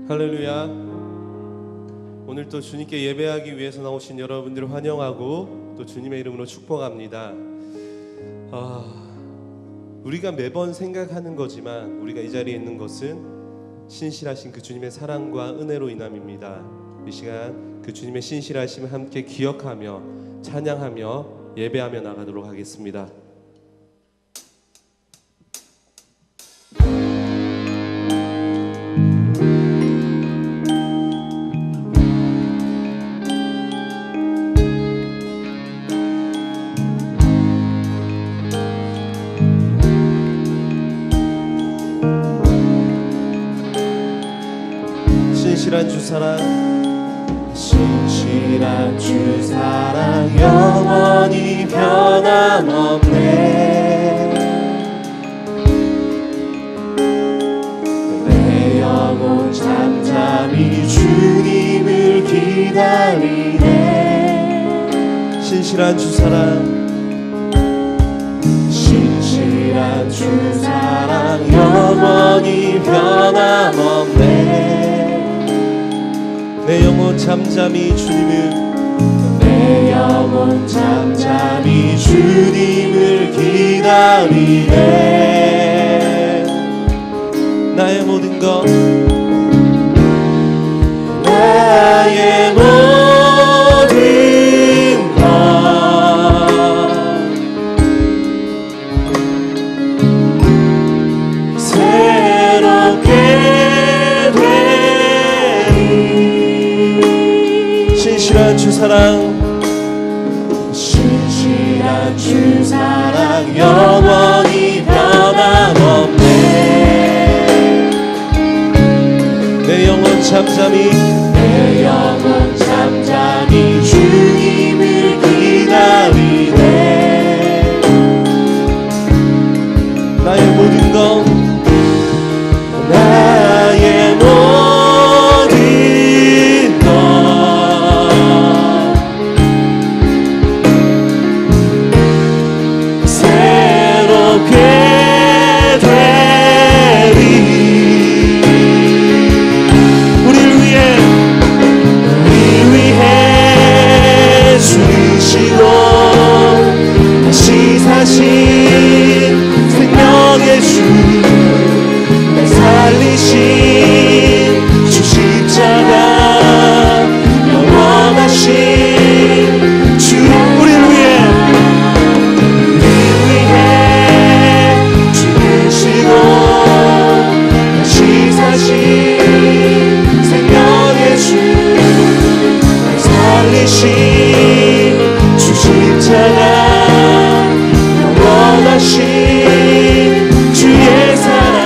할렐루야. 오늘 또 주님께 예배하기 위해서 나오신 여러분들을 환영하고 또 주님의 이름으로 축복합니다. 우리가 매번 생각하는 거지만 우리가 이 자리에 있는 것은 신실하신 그 주님의 사랑과 은혜로 인함입니다. 이 시간 그 주님의 신실하심을 함께 기억하며 찬양하며 예배하며 나가도록 하겠습니다. 신실한 주 사랑, 신실한 주 사랑 영원히 변함없네. 내 영혼 잠잠히 주님을 기다리네. 신실한 주 사랑, 신실한 주 사랑 영원히 변함없네. 내 영혼 잠잠히 주님을, 내 영혼 잠잠히 주님을 기다리네. 나의 모든 것, 나의 모든 것 새롭게 신실한 주 사랑, 신실한 주 사랑 영원히 변함없네. 내 영혼 잠잠히, 내 영혼 잠잠히 주님을 기다리네. 나의 모든 것, 나의 모든 것 생명의 주, 날 살리신 주 십자가 영원하신 주, 우리를 위해 죽으시고 다시 사신 생명의 주, 날 살리신 주 십자가 주의 사랑.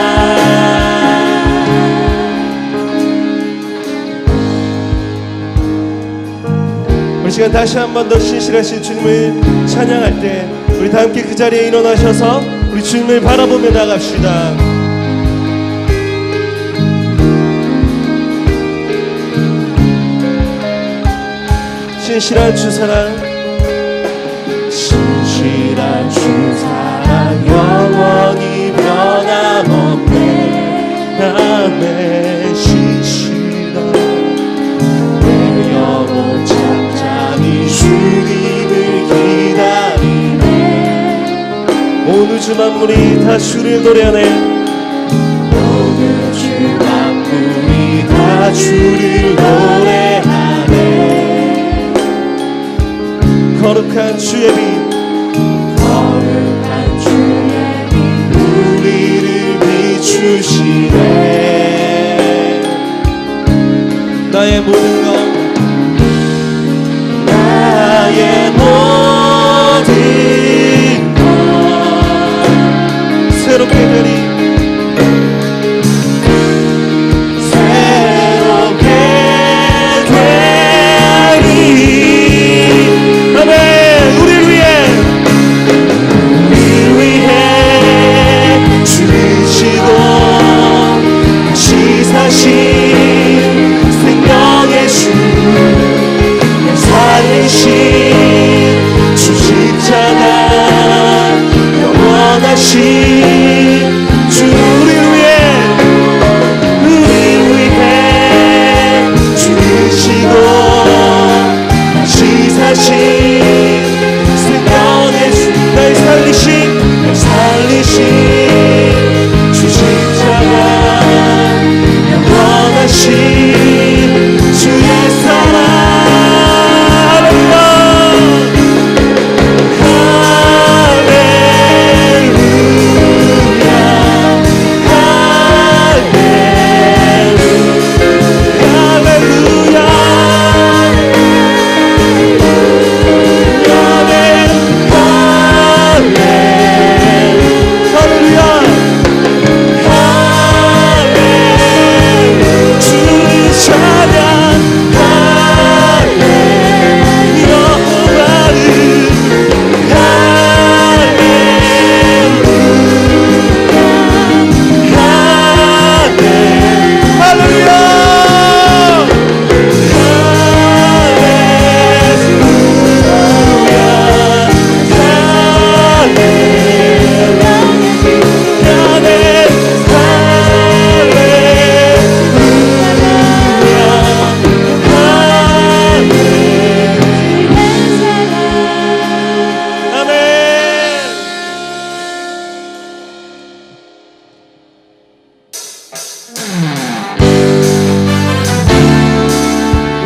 우리 시간 다시 한 번 더 신실하신 주님을 찬양할 때 우리 다 함께 그 자리에 일어나셔서 우리 주님을 바라보며 나갑시다. 신실한 주 사랑, 신실한 주 사랑 영원히 변함없네. 나의 신실한, 내 영혼 잠잠히 주님을 기다리네. 온 우주 만물이 다 주를 노래하네. 온 우주 만물이 다 주를 노래하네. 거룩한 주의 빛, 거룩한 주의 빛 우리를 비추시네. 나의 모든 것, 나의 모든 것 새롭게 되리. 생명의 주,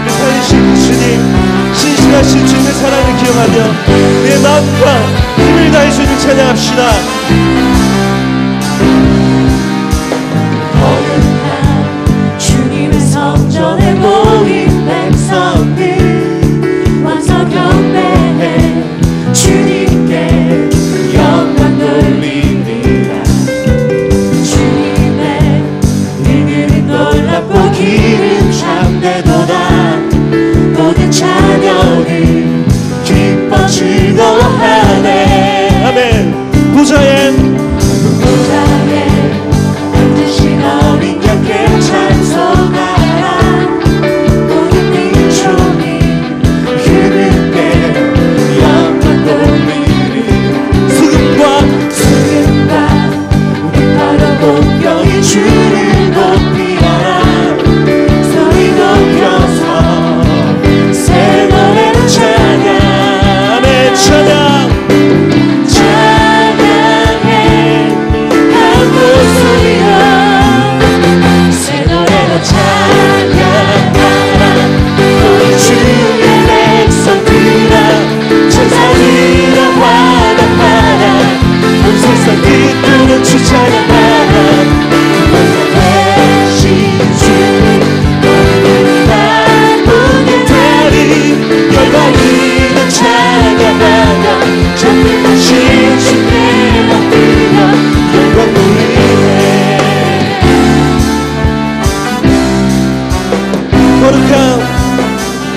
우리 살리신 주님, 신실하신 주님의 사랑을 기억하며 내 마음과 힘을 다해 주님 찬양합시다. 거룩한 주님의 성전에 모인 백성들 와서 경배해 주님께 영광 돌리리라. 주님의 일들은 놀랍고 기름 참되도다. 모든 자녀를 기뻐 즐거워하네. 아멘. 보좌에 앉으신 어린 양께 찬송하라. 모든 민족이 그분께 영광 돌리리. 수금과 우리 바로 공경이 주를 높이라. 소리 높여서 새 노래로 찬양. 아멘. 찬양.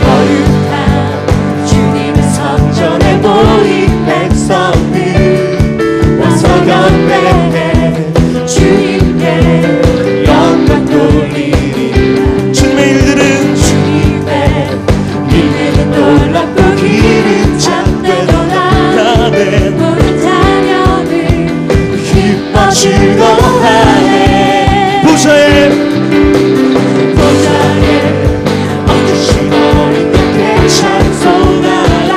거룩한 주님의 성전에 모인 백성들 와서 경배해 주님께 영광 돌리리라. 주님의 일들은 놀랍고 기름 참되도다. 모든 자녀들 기뻐 즐거워하네. 보좌에 얹으신 어린 양께 찬송하라.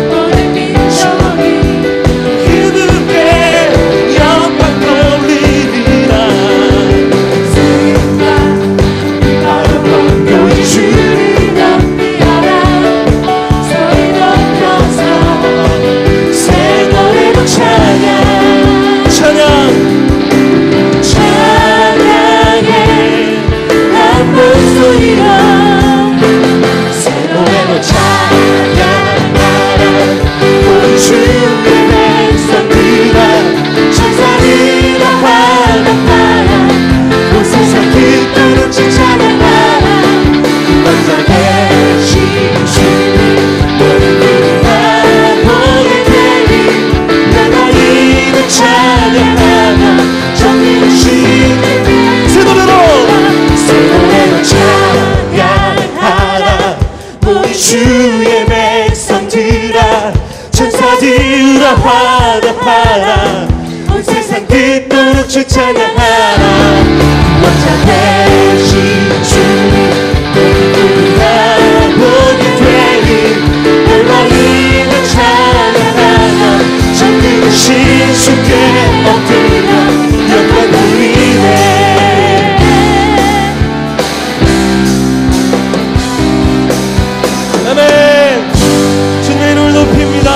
모든 민족이 그분께 영광 돌리리라. 수금과 바로 공경이 주를 높이어라. 소리 높여서 새 노래로 찬양. 찬양해 한 목소리로 새 노래로 찬양하라. 우리 주의 백성들아 천사들아 화답하라. 온 세상 기쁘는 찬양하라. 완전하신 주님 너를 바라보게 되리. 나라이는 찬양하며 정리하신 새 노래로 찬양하라. 우리 주의 백성들아 천사들아 화답하라. 온 세상 듣도록 주 찬양하라. 완전하신 주님 너를 바라보게 되리. 얼마이나 찬양하며 정리하신 주께 엎드려 영광 돌리네. 아멘. 주님의 이름을 높입니다.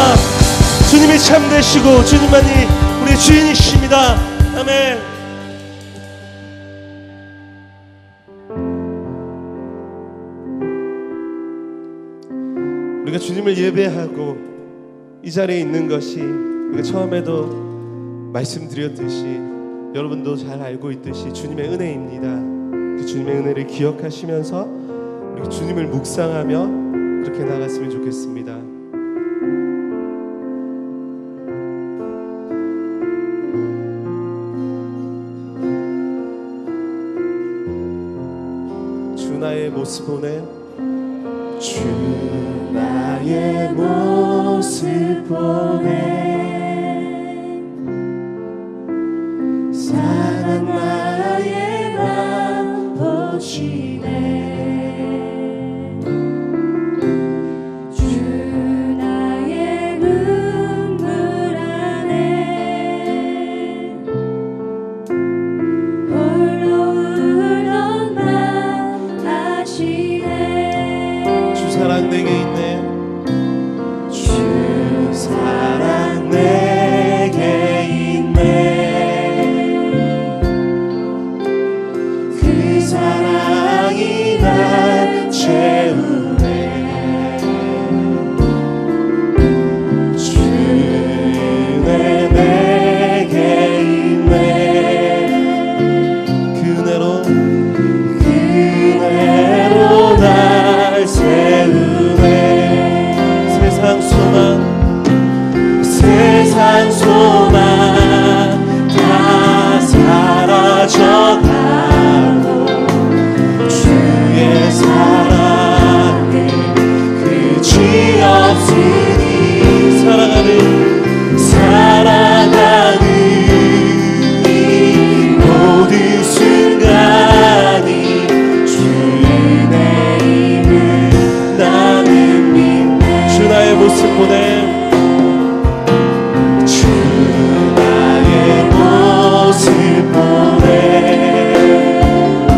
주님이 참되시고 주님만이 우리의 주인이십니다. 아멘. 우리가 주님을 예배하고 이 자리에 있는 것이 우리가 처음에도 말씀드렸듯이 여러분도 잘 알고 있듯이 주님의 은혜입니다. 그 주님의 은혜를 기억하시면서 우리 주님을 묵상하며 그렇게 나갔으면 좋겠습니다. 주 나의 모습 보내 주 나의 모습 보내. 상한 나의 맘 보시네. 주 나의 눈물 안에 홀로 사랑 내게 있네. 주 사랑 내게 있네. 그 사랑이 날 채우네. 주 은혜 내게 있네. 그네로 날 세우네. 세상 소망 세상 소망 다 사라져가고 주의 사랑을 그지없으니 살아가는 이 모든 순간이 주의 힘을 나는 믿네. 주 나의 모습 보내.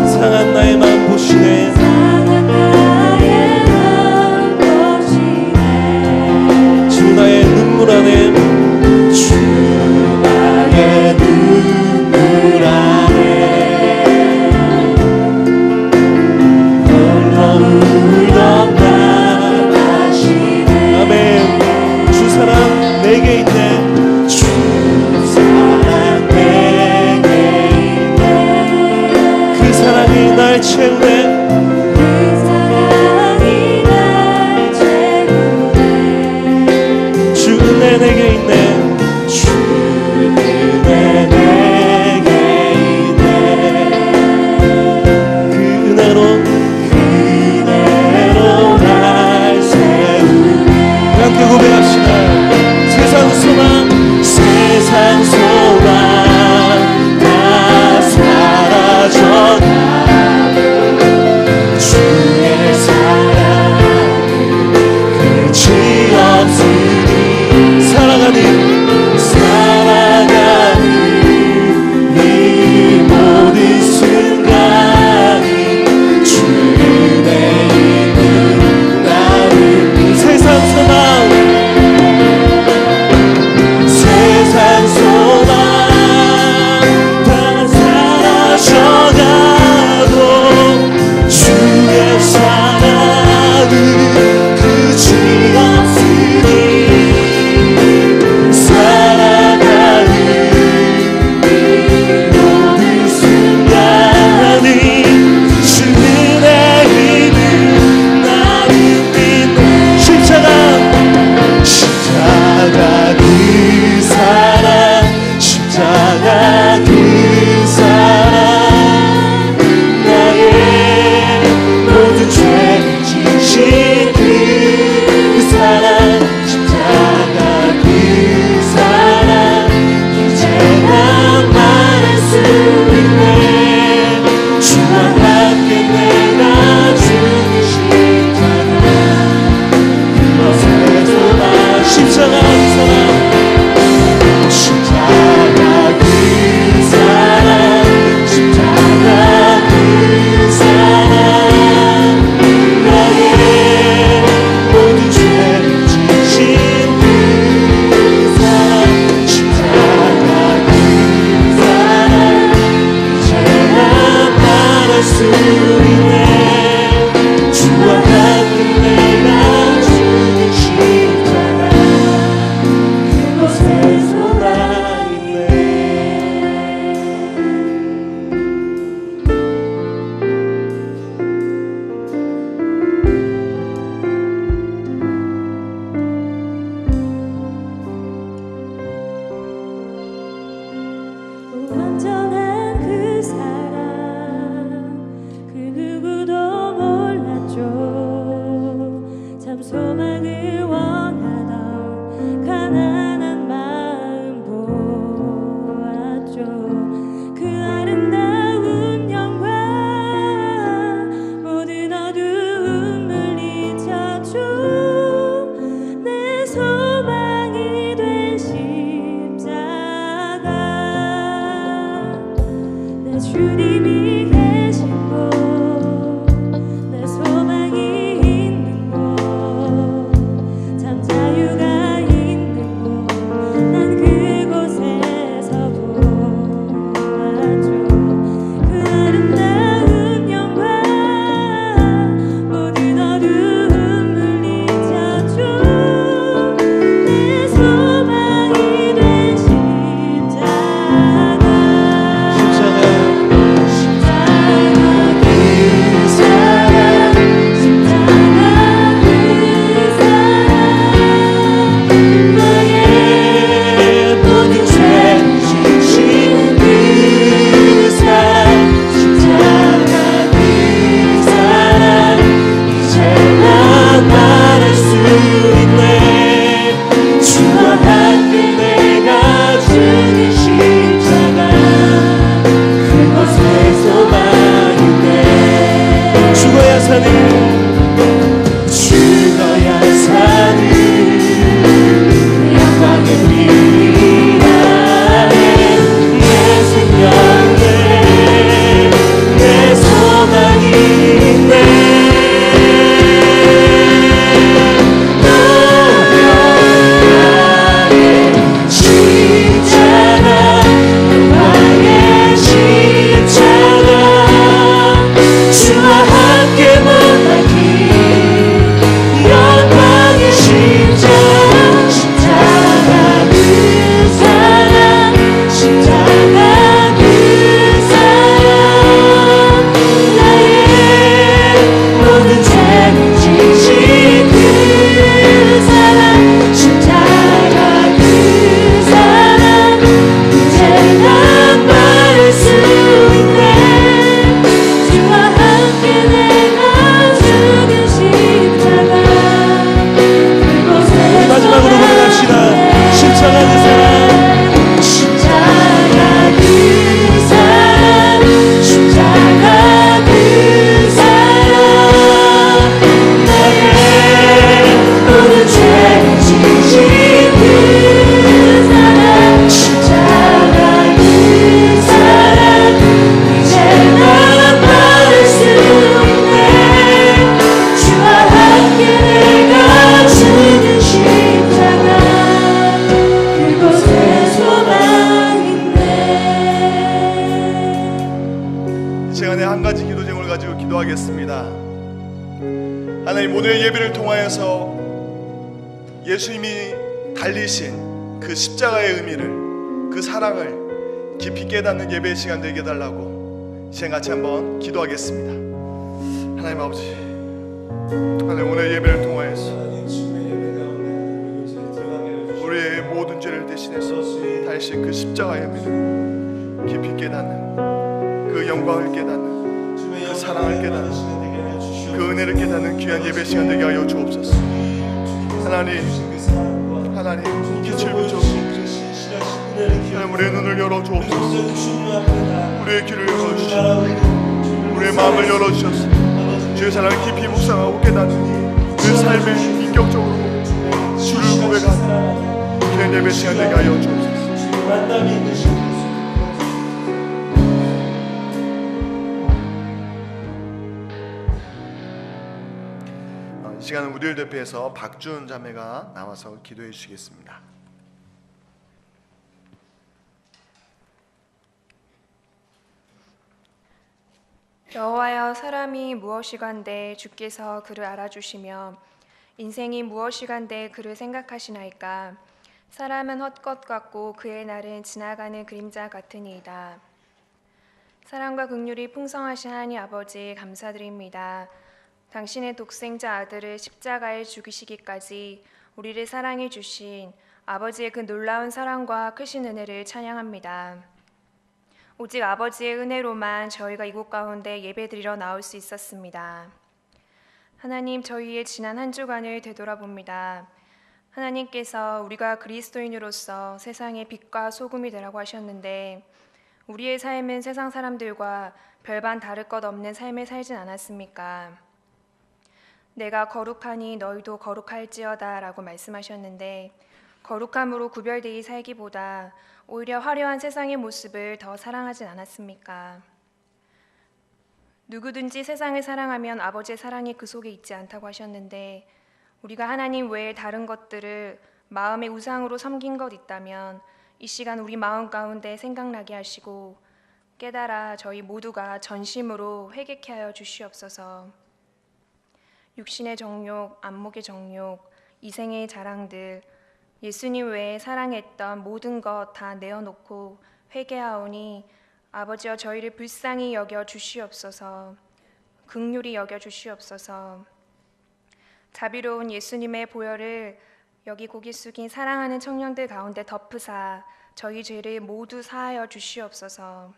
상한 나의 마음 보시네. 주 나의 눈물 안에 주 나의 눈물 안에 홀로 울던 날 아시네. 아멘. 주 사랑 내게 있네. 주 사랑 내게 있네. 그 사랑이 날 채우네. 그 사랑이 날 채우네. 주 은혜 내게 있네. 주 은혜 내게 있네. 그 은혜로 날 세우네. 함께 고백합시다. 세상 소망 세상 소망 다 사라져가고 주의 사랑을 그지없으니 살아가는 이 모든 순간이 주의 힘을 나를 세상 소망 세상 소망 다 사라져가고 주의 사랑은 그지없으니 살아가는 이 모든 순간이 주의 힘을 나는 믿네. 십자가 그 사랑 십자가 그 사랑 나의 모든 죄를 지신 그 사랑 십자가 그 사랑 이제 난 말할 수 있네. 주와 함께 내가 주는 십자가 그것에서만 십자가 그 사랑 십자가 그 사랑 십자가 그 사랑 나의 모든 죄를 지신 그 사랑 십자가 그 사랑 이제 난 말할 수 있네. 주와 함께 내가 주는 십자가 그곳에서 나 있네. 완전한 그 사랑 그 사는 죽어야 사는 영광의 빛 아래 내 생명에 내 소망이 있네. 하나님, 오늘의 예배를 통하여서 예수님이 달리신 그 십자가의 의미를, 그 사랑을 깊이 깨닫는 예배의 시간 되게 해달라고 이제 같이 한번 기도하겠습니다. 하나님 아버지, 하나님 오늘 예배를 통하여서 우리의 모든 죄를 대신해서 달리신 그 십자가의 의미를 깊이 깨닫는, 그 영광을 깨닫는, 그 사랑을 깨닫는, 그 은혜를 깨닫는 귀한 예배 시간 되게 하여 주옵소서. 하나님 빛을 비춰주옵소서. 하나님 우리의 눈을 열어주옵소서. 우리의 귀를 열어주시옵소서. 우리의 마음을 열어주셔서 주의 사랑을 깊이 묵상하고 깨닫는 그 삶의 인격적으로 주를 고백하는 귀한 예배 시간 되게 하여 주옵소서. 이 시간은 우리를 대표해서 박준 자매가 나와서 기도해 주시겠습니다. 여호와여, 사람이 무엇이간데 주께서 그를 알아주시며 인생이 무엇이간데 그를 생각하시나이까. 사람은 헛것 같고 그의 날은 지나가는 그림자 같으니이다. 사랑과 긍휼이 풍성하신 하나님 아버지, 감사드립니다. 당신의 독생자 아들을 십자가에 죽이시기까지 우리를 사랑해 주신 아버지의 그 놀라운 사랑과 크신 은혜를 찬양합니다. 오직 아버지의 은혜로만 저희가 이곳 가운데 예배드리러 나올 수 있었습니다. 하나님, 저희의 지난 한 주간을 되돌아봅니다. 하나님께서 우리가 그리스도인으로서 세상의 빛과 소금이 되라고 하셨는데 우리의 삶은 세상 사람들과 별반 다를 것 없는 삶을 살진 않았습니까? 내가 거룩하니 너희도 거룩할지어다 라고 말씀하셨는데 거룩함으로 구별되이 살기보다 오히려 화려한 세상의 모습을 더 사랑하진 않았습니까? 누구든지 세상을 사랑하면 아버지의 사랑이 그 속에 있지 않다고 하셨는데 우리가 하나님 외에 다른 것들을 마음의 우상으로 섬긴 것 있다면 이 시간 우리 마음 가운데 생각나게 하시고 깨달아 저희 모두가 전심으로 회개케 하여 주시옵소서. 육신의 정욕, 안목의 정욕, 이생의 자랑들, 예수님 외에 사랑했던 모든 것 다 내어놓고 회개하오니 아버지여 저희를 불쌍히 여겨 주시옵소서. 긍휼히 여겨 주시옵소서. 자비로운 예수님의 보혈을 여기 고개 숙인 사랑하는 청년들 가운데 덮으사 저희 죄를 모두 사하여 주시옵소서.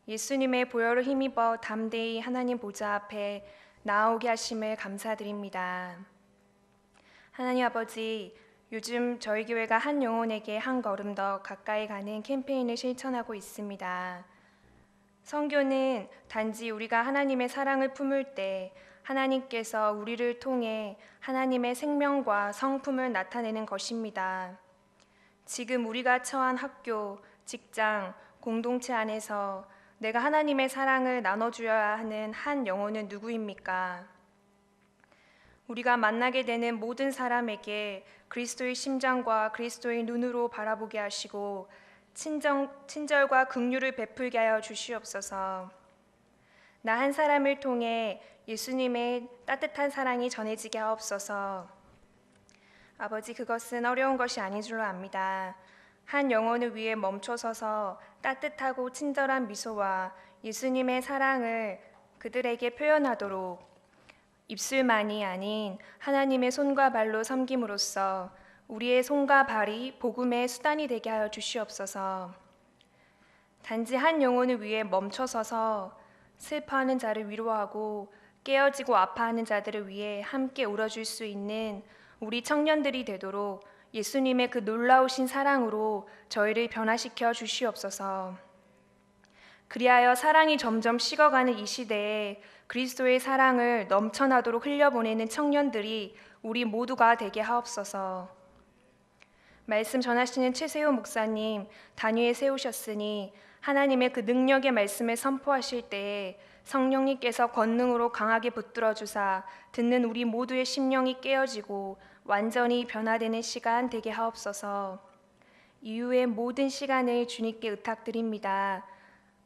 예수님의 보혈을 힘입어 담대히 하나님 보좌 앞에 나오게 하심을 감사드립니다. 하나님 아버지, 요즘 저희 교회가 한 영혼에게 한 걸음 더 가까이 가는 캠페인을 실천하고 있습니다. 선교는 단지 우리가 하나님의 사랑을 품을 때 하나님께서 우리를 통해 하나님의 생명과 성품을 나타내는 것입니다. 지금 우리가 처한 학교, 직장, 공동체 안에서 내가 하나님의 사랑을 나눠주어야 하는 한 영혼은 누구입니까? 우리가 만나게 되는 모든 사람에게 그리스도의 심장과 그리스도의 눈으로 바라보게 하시고 친절과 긍휼을 베풀게 하여 주시옵소서. 나 한 사람을 통해 예수님의 따뜻한 사랑이 전해지게 하옵소서. 아버지, 그것은 어려운 것이 아닌 줄로 압니다. 한 영혼을 위해 멈춰서서 따뜻하고 친절한 미소와 예수님의 사랑을 그들에게 표현하도록 입술만이 아닌 하나님의 손과 발로 섬김으로써 우리의 손과 발이 복음의 수단이 되게 하여 주시옵소서. 단지 한 영혼을 위해 멈춰서서 슬퍼하는 자를 위로하고 깨어지고 아파하는 자들을 위해 함께 울어줄 수 있는 우리 청년들이 되도록 예수님의 그 놀라우신 사랑으로 저희를 변화시켜 주시옵소서. 그리하여 사랑이 점점 식어가는 이 시대에 그리스도의 사랑을 넘쳐나도록 흘려보내는 청년들이 우리 모두가 되게 하옵소서. 말씀 전하시는 최세호 목사님 단위에 세우셨으니 하나님의 그 능력의 말씀을 선포하실 때에 성령님께서 권능으로 강하게 붙들어 주사 듣는 우리 모두의 심령이 깨어지고 완전히 변화되는 시간 되게 하옵소서. 이후의 모든 시간을 주님께 의탁드립니다.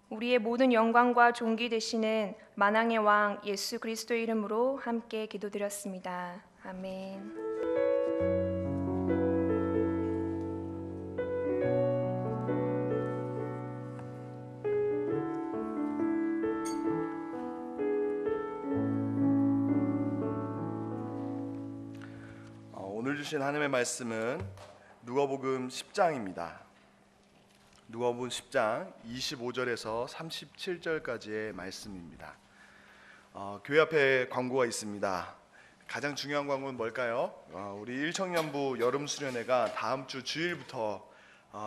우리의 모든 영광과 존귀 되시는 만왕의 왕 예수 그리스도의 이름으로 함께 기도드렸습니다. 아멘. 오늘 주신 하나님의 말씀은 누가복음 10장입니다. 누가복음 10장 25절에서 37절까지의 말씀입니다. 교회 앞에 광고가 있습니다. 가장 중요한 광고는 뭘까요? 우리 일청년부 여름 수련회가 다음 주 주일부터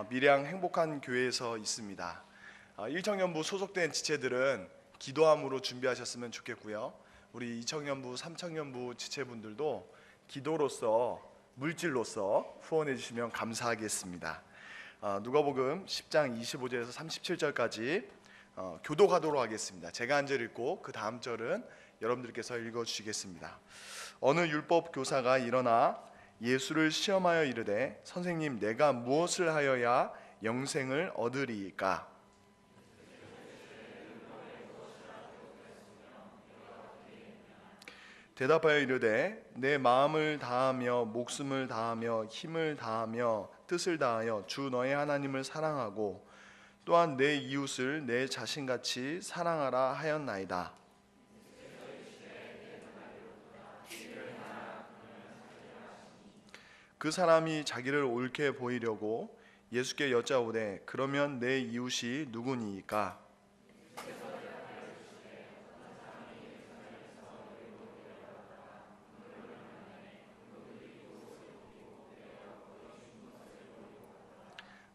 밀양 행복한 교회에서 있습니다. 일청년부 소속된 지체들은 기도함으로 준비하셨으면 좋겠고요. 우리 이청년부, 삼청년부 지체분들도 기도로서 물질로서 후원해 주시면 감사하겠습니다. 누가복음 10장 25절에서 37절까지 교도하도록 하겠습니다. 제가 한 절 읽고 그 다음 절은 여러분들께서 읽어주시겠습니다. 어느 율법 교사가 일어나 예수를 시험하여 이르되 선생님, 내가 무엇을 하여야 영생을 얻으리이까? 대답하여 이르되 내 마음을 다하며 목숨을 다하며 힘을 다하며 뜻을 다하여 주 너의 하나님을 사랑하고 또한 내 이웃을 내 자신같이 사랑하라 하였나이다. 그 사람이 자기를 옳게 보이려고 예수께 여짜오되 그러면 내 이웃이 누구니이까?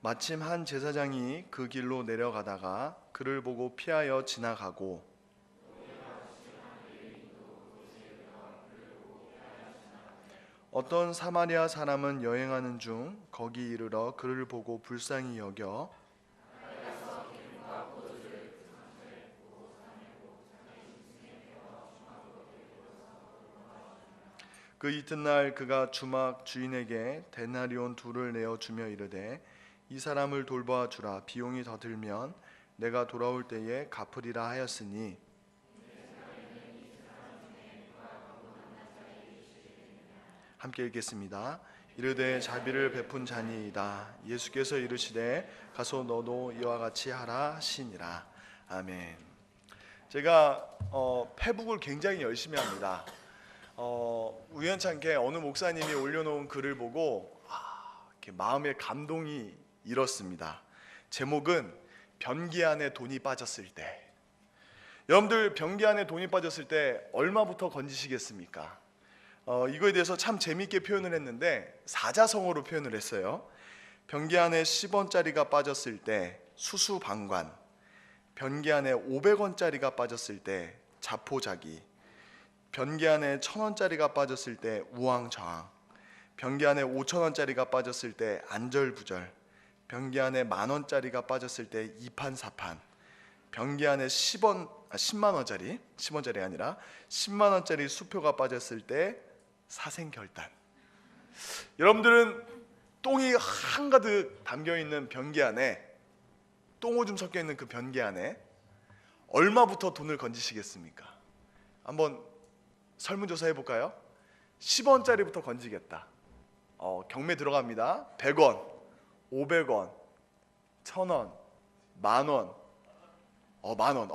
마침 한 제사장이 그 길로 내려가다가 그를 보고 피하여 지나가고 어떤 사마리아 사람은 여행하는 중 거기 이르러 그를 보고 불쌍히 여겨 그 이튿날 그가 주막 주인에게 데나리온 2를 내어 주며 이르되 이 사람을 돌보아 주라. 비용이 더 들면 내가 돌아올 때에 갚으리라 하였으니 함께 읽겠습니다. 이르되 자비를 베푼 자니이다. 예수께서 이르시되 가서 너도 이와 같이 하라 하시니라. 아멘. 제가 페북을 굉장히 열심히 합니다. 우연찮게 어느 목사님이 올려놓은 글을 보고 이렇게 마음에 감동이 이렇습니다. 제목은 변기 안에 돈이 빠졌을 때. 여러분들 변기 안에 돈이 빠졌을 때 얼마부터 건지시겠습니까? 이거에 대해서 참 재미있게 표현을 했는데 사자성어로 표현을 했어요. 변기 안에 10원짜리가 빠졌을 때 수수방관, 변기 안에 500원짜리가 빠졌을 때 자포자기, 변기 안에 1,000원짜리가 빠졌을 때 우왕좌왕, 변기 안에 5,000원짜리가 빠졌을 때 안절부절, 변기 안에 10,000원짜리가 빠졌을 때 이판사판, 변기 안에 10만원짜리, 10원짜리 아니라 10만원짜리 수표가 빠졌을 때 사생결단. 여러분들은 똥이 한가득 담겨있는 변기 안에, 똥오줌 섞여있는 그 변기 안에 얼마부터 돈을 건지시겠습니까? 한번 설문조사 해볼까요? 10원짜리부터 건지겠다. 경매 들어갑니다. 100원, 500원, 1,000원, 만원. 만원.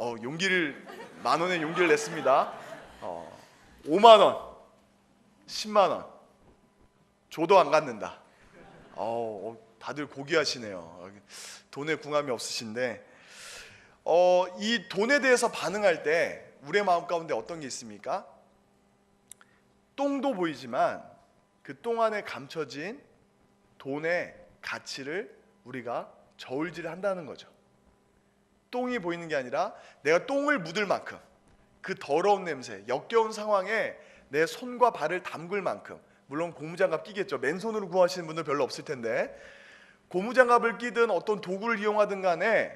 만원의 용기를 냈습니다. 5만원, 10만원. 줘도 안 갖는다. 다들 고귀하시네요. 돈에 궁함이 없으신데, 이 돈에 대해서 반응할 때 우리의 마음 가운데 어떤 게 있습니까? 똥도 보이지만 그 똥 안에 감춰진 돈의 가치를 우리가 저울질한다는 거죠. 똥이 보이는 게 아니라 내가 똥을 묻을 만큼, 그 더러운 냄새, 역겨운 상황에 내 손과 발을 담글 만큼, 물론 고무장갑 끼겠죠. 맨손으로 구하시는 분들 별로 없을 텐데, 고무장갑을 끼든 어떤 도구를 이용하든 간에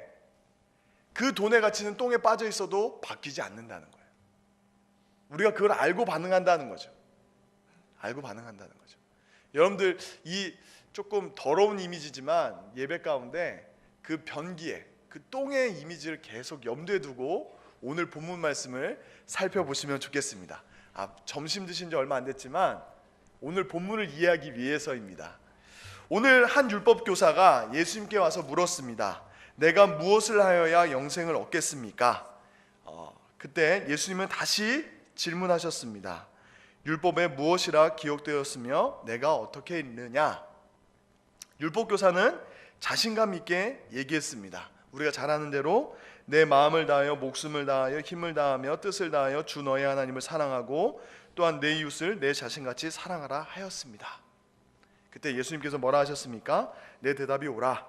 그 돈의 가치는 똥에 빠져 있어도 바뀌지 않는다는 거예요. 우리가 그걸 알고 반응한다는 거죠. 알고 반응한다는 거죠. 여러분들, 이 조금 더러운 이미지지만 예배 가운데 그 변기에, 그 똥의 이미지를 계속 염두에 두고 오늘 본문 말씀을 살펴보시면 좋겠습니다. 점심 드신 지 얼마 안 됐지만 오늘 본문을 이해하기 위해서입니다. 오늘 한 율법 교사가 예수님께 와서 물었습니다. 내가 무엇을 하여야 영생을 얻겠습니까? 그때 예수님은 다시 질문하셨습니다. 율법에 무엇이라 기록되었으며 내가 어떻게 읽느냐? 율법 교사는 자신감 있게 얘기했습니다. 우리가 잘 아는 대로 내 마음을 다하여 목숨을 다하여 힘을 다하며 뜻을 다하여 주 너의 하나님을 사랑하고 또한 내 이웃을 내 자신같이 사랑하라 하였습니다. 그때 예수님께서 뭐라 하셨습니까? 내 대답이 오라.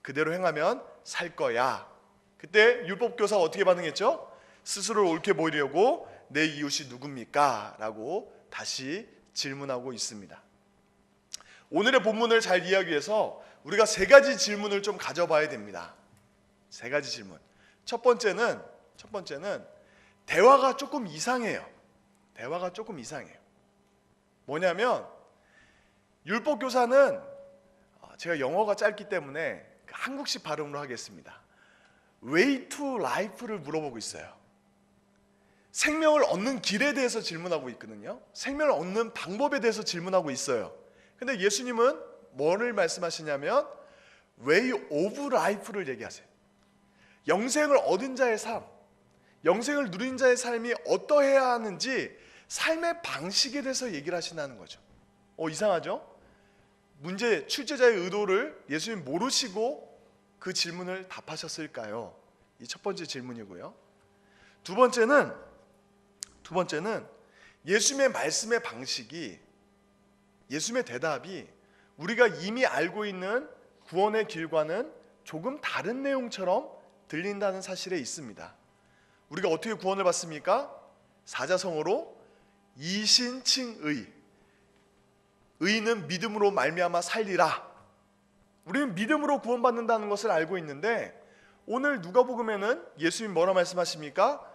그대로 행하면 살 거야. 그때 율법교사가 어떻게 반응했죠? 스스로를 옳게 보이려고 내 이웃이 누굽니까? 라고 다시 질문하고 있습니다. 오늘의 본문을 잘 이해하기 위해서 우리가 세 가지 질문을 좀 가져봐야 됩니다. 세 가지 질문. 첫 번째는 대화가 조금 이상해요. 대화가 조금 이상해요. 뭐냐면 율법교사는, 제가 영어가 짧기 때문에 한국식 발음으로 하겠습니다. Way to life를 물어보고 있어요. 생명을 얻는 길에 대해서 질문하고 있거든요. 생명을 얻는 방법에 대해서 질문하고 있어요. 근데 예수님은 뭐를 말씀하시냐면 Way of life를 얘기하세요. 영생을 얻은 자의 삶, 영생을 누린 자의 삶이 어떠해야 하는지 삶의 방식에 대해서 얘기를 하신다는 거죠. 이상하죠? 문제 출제자의 의도를 예수님 모르시고 그 질문을 답하셨을까요? 이 첫 번째 질문이고요. 두 번째는 예수님의 말씀의 방식이, 예수님의 대답이 우리가 이미 알고 있는 구원의 길과는 조금 다른 내용처럼 들린다는 사실에 있습니다. 우리가 어떻게 구원을 받습니까? 사자성어로 이신칭의, 의는 믿음으로 말미암아 살리라. 우리는 믿음으로 구원받는다는 것을 알고 있는데, 오늘 누가복음에는 예수님 뭐라 말씀하십니까?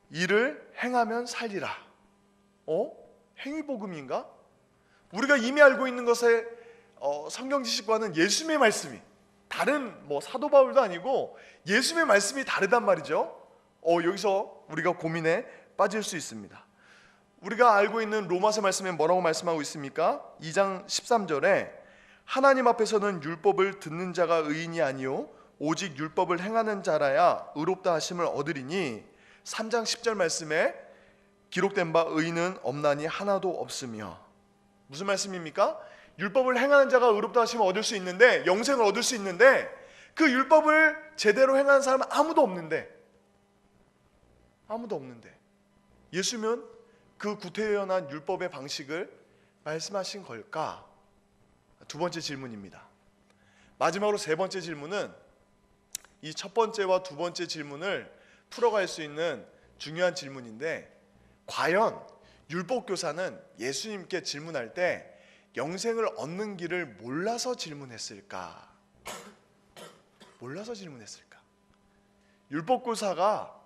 이를 행하면 살리라. 행위복음인가? 우리가 이미 알고 있는 것의 성경 지식과는 예수님의 말씀이 다른, 사도 바울도 아니고 예수님의 말씀이 다르단 말이죠. 여기서 우리가 고민에 빠질 수 있습니다. 우리가 알고 있는 로마서 말씀에 뭐라고 말씀하고 있습니까? 2장 13절에 하나님 앞에서는 율법을 듣는 자가 의인이 아니요 오직 율법을 행하는 자라야 의롭다 하심을 얻으리니, 3장 10절 말씀에 기록된 바 의인은 없나니 하나도 없으며. 무슨 말씀입니까? 율법을 행하는 자가 의롭다 하심을 얻을 수 있는데, 영생을 얻을 수 있는데, 그 율법을 제대로 행하는 사람은 아무도 없는데 예수님은 그 구태연한 율법의 방식을 말씀하신 걸까? 두 번째 질문입니다. 마지막으로 세 번째 질문은 이 첫 번째와 두 번째 질문을 풀어갈 수 있는 중요한 질문인데, 과연 율법교사는 예수님께 질문할 때 영생을 얻는 길을 몰라서 질문했을까? 몰라서 질문했을까? 율법교사가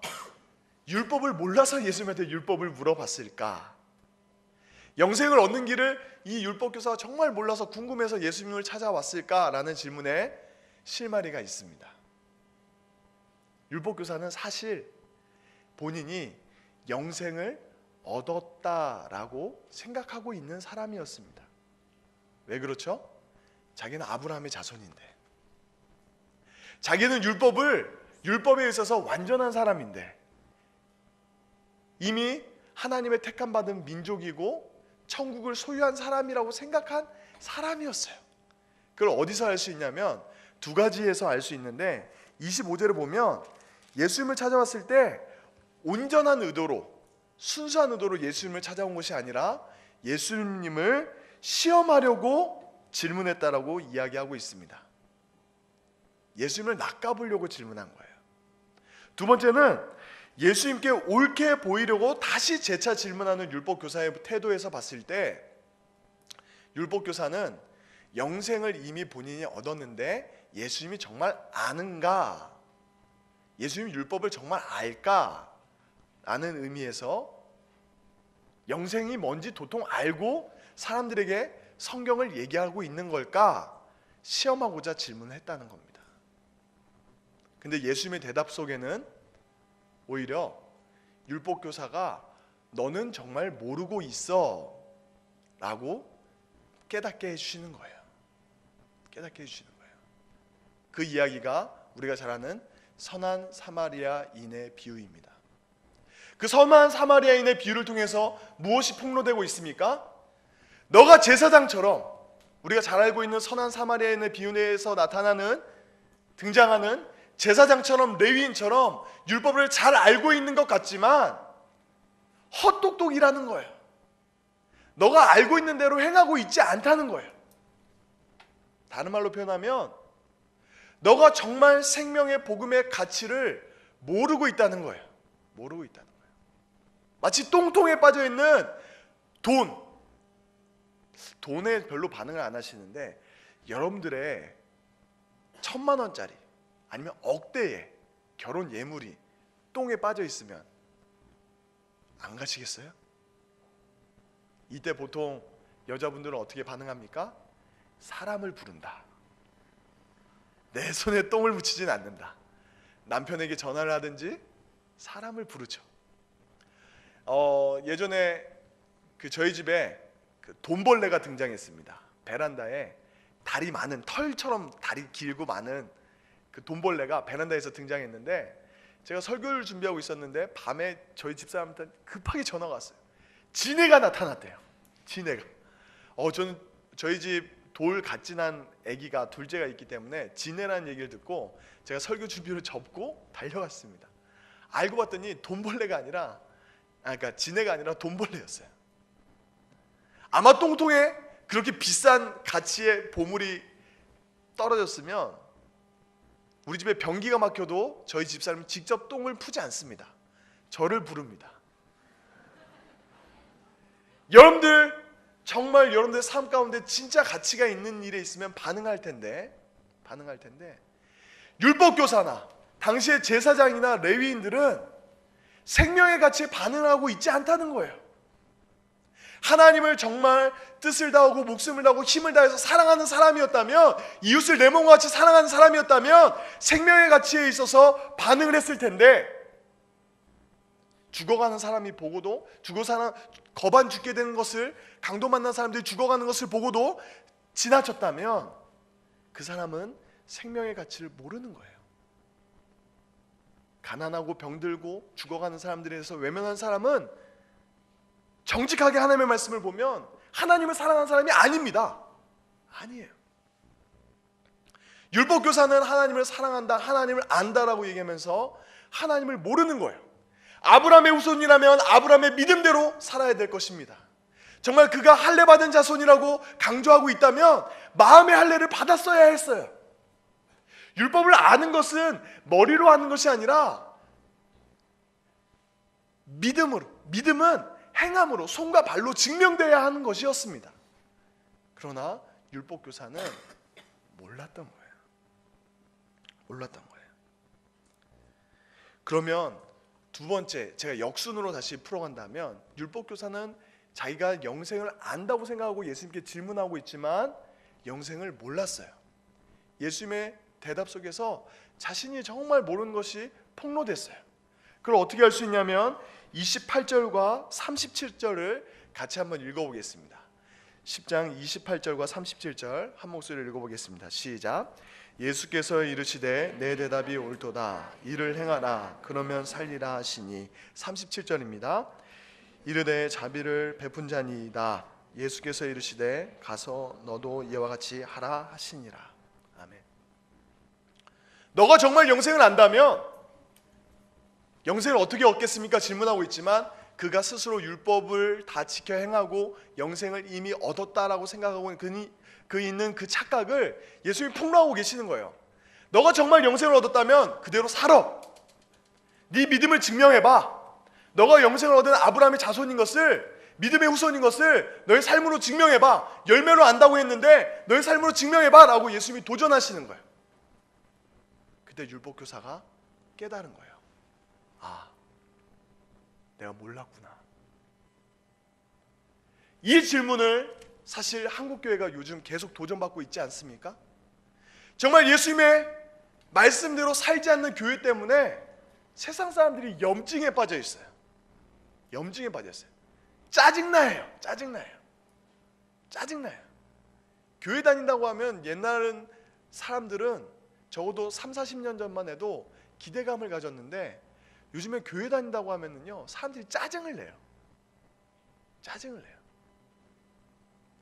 율법을 몰라서 예수님한테 율법을 물어봤을까? 영생을 얻는 길을 이 율법교사가 정말 몰라서 궁금해서 예수님을 찾아왔을까라는 질문에 실마리가 있습니다. 율법교사는 사실 본인이 영생을 얻었다라고 생각하고 있는 사람이었습니다. 왜 그렇죠? 자기는 아브라함의 자손인데, 자기는 율법에 있어서 완전한 사람인데, 이미 하나님의 택함받은 민족이고 천국을 소유한 사람이라고 생각한 사람이었어요. 그걸 어디서 알 수 있냐면 두 가지에서 알 수 있는데, 25절을 보면 예수님을 찾아왔을 때 온전한 의도로, 순수한 의도로 예수님을 찾아온 것이 아니라 예수님을 시험하려고 질문했다라고 이야기하고 있습니다. 예수님을 낚아보려고 질문한 거예요. 두 번째는 예수님께 옳게 보이려고 다시 재차 질문하는 율법교사의 태도에서 봤을 때, 율법교사는 영생을 이미 본인이 얻었는데 예수님이 정말 아는가? 예수님이 율법을 정말 알까? 라는 의미에서 영생이 뭔지 도통 알고 사람들에게 성경을 얘기하고 있는 걸까? 시험하고자 질문했다는 겁니다. 근데 예수님의 대답 속에는 오히려 율법교사가 너는 정말 모르고 있어 라고 깨닫게 해주시는 거예요. 깨닫게 해주시는 거예요. 그 이야기가 우리가 잘 아는 선한 사마리아인의 비유입니다. 그 선한 사마리아인의 비유를 통해서 무엇이 폭로되고 있습니까? 너가 제사장처럼, 우리가 잘 알고 있는 선한 사마리아인의 비유에서 등장하는 제사장처럼, 레위인처럼 율법을 잘 알고 있는 것 같지만 헛똑똑이라는 거예요. 너가 알고 있는 대로 행하고 있지 않다는 거예요. 다른 말로 표현하면 너가 정말 생명의 복음의 가치를 모르고 있다는 거예요. 모르고 있다는 거예요. 마치 똥통에 빠져있는 돈에 별로 반응을 안 하시는데, 여러분들의 1,000만 원짜리 아니면 억대의 결혼 예물이 똥에 빠져 있으면 안 가시겠어요? 이때 보통 여자분들은 어떻게 반응합니까? 사람을 부른다. 내 손에 똥을 묻히진 않는다. 남편에게 전화를 하든지 사람을 부르죠. 예전에 저희 집에 돈벌레가 등장했습니다. 베란다에 다리 많은, 털처럼 다리 길고 많은 그 돈벌레가 베란다에서 등장했는데, 제가 설교를 준비하고 있었는데 밤에 저희 집사람한테 급하게 전화가 왔어요. 지네가 나타났대요. 지네가. 저는 저희 집 돌 갓진한 아기가 둘째가 있기 때문에 지네라는 얘기를 듣고 제가 설교 준비를 접고 달려갔습니다. 알고 봤더니 돈벌레가 아니라, 그러니까 지네가 아니라 돈벌레였어요. 아마 똥통에 그렇게 비싼 가치의 보물이 떨어졌으면 우리 집에 변기가 막혀도 저희 집사람은 직접 똥을 푸지 않습니다. 저를 부릅니다. 정말 여러분들 삶 가운데 진짜 가치가 있는 일에 있으면 반응할 텐데 율법교사나 당시의 제사장이나 레위인들은 생명의 가치에 반응하고 있지 않다는 거예요. 하나님을 정말 뜻을 다하고 목숨을 다하고 힘을 다해서 사랑하는 사람이었다면, 이웃을 내 몸과 같이 사랑하는 사람이었다면 생명의 가치에 있어서 반응을 했을 텐데, 죽어가는 사람이 보고도, 거반 죽게 되는 것을, 강도 만난 사람들이 죽어가는 것을 보고도 지나쳤다면 그 사람은 생명의 가치를 모르는 거예요. 가난하고 병들고 죽어가는 사람들에 대해서 외면한 사람은 정직하게 하나님의 말씀을 보면 하나님을 사랑하는 사람이 아닙니다. 아니에요. 율법교사는 하나님을 사랑한다, 하나님을 안다라고 얘기하면서 하나님을 모르는 거예요. 아브라함의 후손이라면 아브라함의 믿음대로 살아야 될 것입니다. 정말 그가 할례 받은 자손이라고 강조하고 있다면 마음의 할례를 받았어야 했어요. 율법을 아는 것은 머리로 아는 것이 아니라 믿음은 행함으로, 손과 발로 증명돼야 하는 것이었습니다. 그러나 율법교사는 몰랐던 거예요. 그러면 두 번째, 제가 역순으로 다시 풀어간다면, 율법교사는 자기가 영생을 안다고 생각하고 예수님께 질문하고 있지만 영생을 몰랐어요. 예수님의 대답 속에서 자신이 정말 모르는 것이 폭로됐어요. 그걸 어떻게 할 수 있냐면 28절과 37절을 같이 한번 읽어보겠습니다. 10장 28절과 37절 한 목소리로 읽어보겠습니다. 시작. 예수께서 이르시되 내 대답이 옳도다. 이를 행하라. 그러면 살리라 하시니. 37절입니다. 이르되 자비를 베푼 자니이다. 예수께서 이르시되 가서 너도 이와 같이 하라 하시니라. 아멘. 너가 정말 영생을 안다면 영생을 어떻게 얻겠습니까? 질문하고 있지만 그가 스스로 율법을 다 지켜 행하고 영생을 이미 얻었다라고 생각하고 있는 그 착각을 예수님이 폭로하고 계시는 거예요. 너가 정말 영생을 얻었다면 그대로 살아. 네 믿음을 증명해봐. 너가 영생을 얻은 아브라함의 자손인 것을, 믿음의 후손인 것을 너의 삶으로 증명해봐. 열매로 안다고 했는데 너의 삶으로 증명해봐 라고 예수님이 도전하시는 거예요. 그때 율법교사가 깨달은 거예요. 아, 내가 몰랐구나. 이 질문을 사실 한국교회가 요즘 계속 도전받고 있지 않습니까? 정말 예수님의 말씀대로 살지 않는 교회 때문에 세상 사람들이 염증에 빠져 있어요. 염증에 빠져 있어요. 짜증나요. 교회 다닌다고 하면 옛날은 사람들은 적어도 3, 40년 전만 해도 기대감을 가졌는데 요즘에 교회 다닌다고 하면은요, 사람들이 짜증을 내요.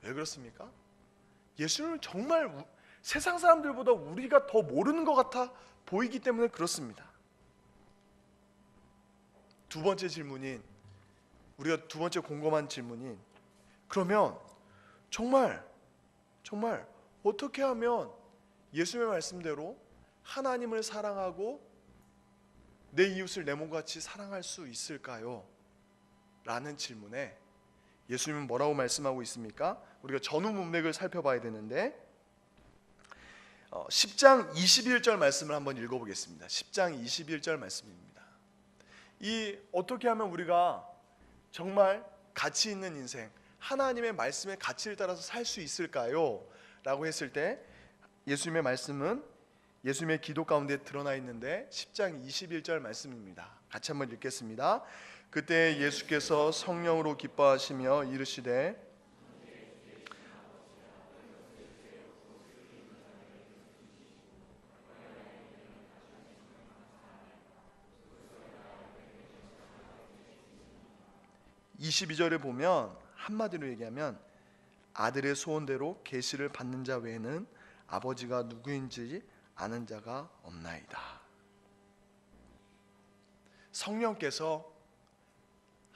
왜 그렇습니까? 예수님은 정말 세상 사람들보다 우리가 더 모르는 것 같아 보이기 때문에 그렇습니다. 두 번째 질문인, 우리가 두 번째 곰곰한 질문인, 그러면 정말 어떻게 하면 예수님의 말씀대로 하나님을 사랑하고 내 이웃을 내 몸같이 사랑할 수 있을까요? 라는 질문에 예수님은 뭐라고 말씀하고 있습니까? 우리가 전후 문맥을 살펴봐야 되는데 10장 21절 말씀을 한번 읽어보겠습니다. 10장 21절 말씀입니다. 이 어떻게 하면 우리가 정말 가치 있는 인생, 하나님의 말씀의 가치를 따라서 살 수 있을까요? 라고 했을 때 예수님의 말씀은 예수님의 기도 가운데 드러나 있는데 10장 21절 말씀입니다. 같이 한번 읽겠습니다. 그때 예수께서 성령으로 기뻐하시며 이르시되 (22절에) 보면 한마디로 얘기하면 아들의 소원대로 계시를 받는 자 외에는 아버지가 누구인지 아는 자가 없나이다. 성령께서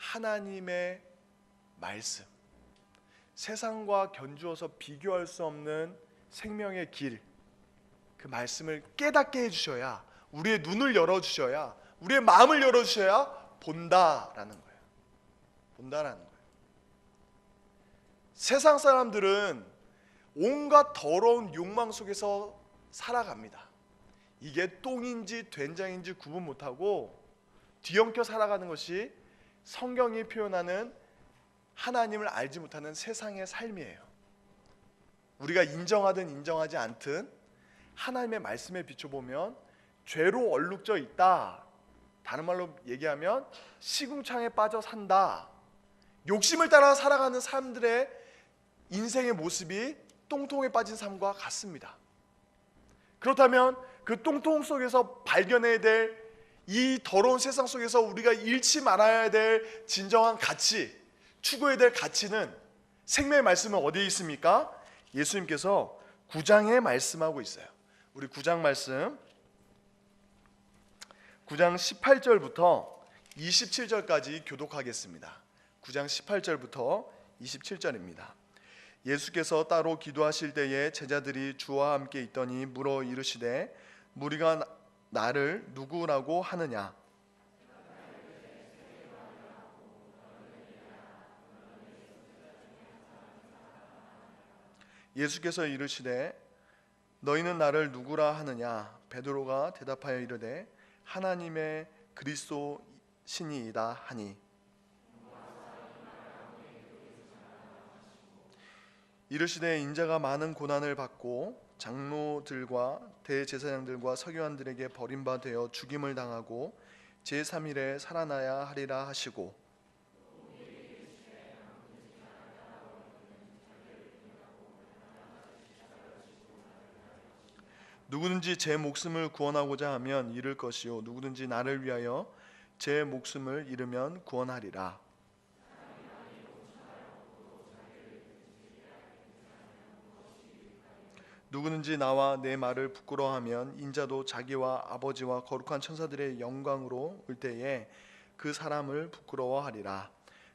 하나님의 말씀, 세상과 견주어서 비교할 수 없는 생명의 길, 그 말씀을 깨닫게 해주셔야, 우리의 눈을 열어주셔야, 우리의 마음을 열어주셔야 본다라는 거예요. 세상 사람들은 온갖 더러운 욕망 속에서 살아갑니다. 이게 똥인지 된장인지 구분 못하고 뒤엉켜 살아가는 것이 성경이 표현하는 하나님을 알지 못하는 세상의 삶이에요. 우리가 인정하든 인정하지 않든 하나님의 말씀에 비춰보면 죄로 얼룩져 있다. 다른 말로 얘기하면 시궁창에 빠져 산다. 욕심을 따라 살아가는 사람들의 인생의 모습이 똥통에 빠진 삶과 같습니다. 그렇다면 그 똥통 속에서 발견해야 될 이 더러운 세상 속에서 우리가 잃지 말아야 될 진정한 가치, 추구해야 될 가치는, 생명의 말씀은 어디에 있습니까? 예수님께서 9장에 말씀하고 있어요. 우리 9장 말씀, 9장 18절부터 27절까지 교독하겠습니다. 9장 18절부터 27절입니다. 예수께서 따로 기도하실 때에 제자들이 주와 함께 있더니 물어 이르시되 무리가 나를 누구라고 하느냐? 예수께서 이르시되 너희는 나를 누구라 하느냐? 베드로가 대답하여 이르되 하나님의 그리스도시니이다 하니 이르시되 인자가 많은 고난을 받고 장로들과 대제사장들과 서기관들에게 버림받아 죽임을 당하고 제3일에 살아나야 하리라 하시고 누구든지 제 목숨을 구원하고자 하면 잃을 것이요 누구든지 나를 위하여 제 목숨을 잃으면 구원하리라. 누구든지 나와 내 말을 부끄러워하면 인자도 자기와 아버지와 거룩한 천사들의 영광으로 올 때에 그 사람을 부끄러워하리라.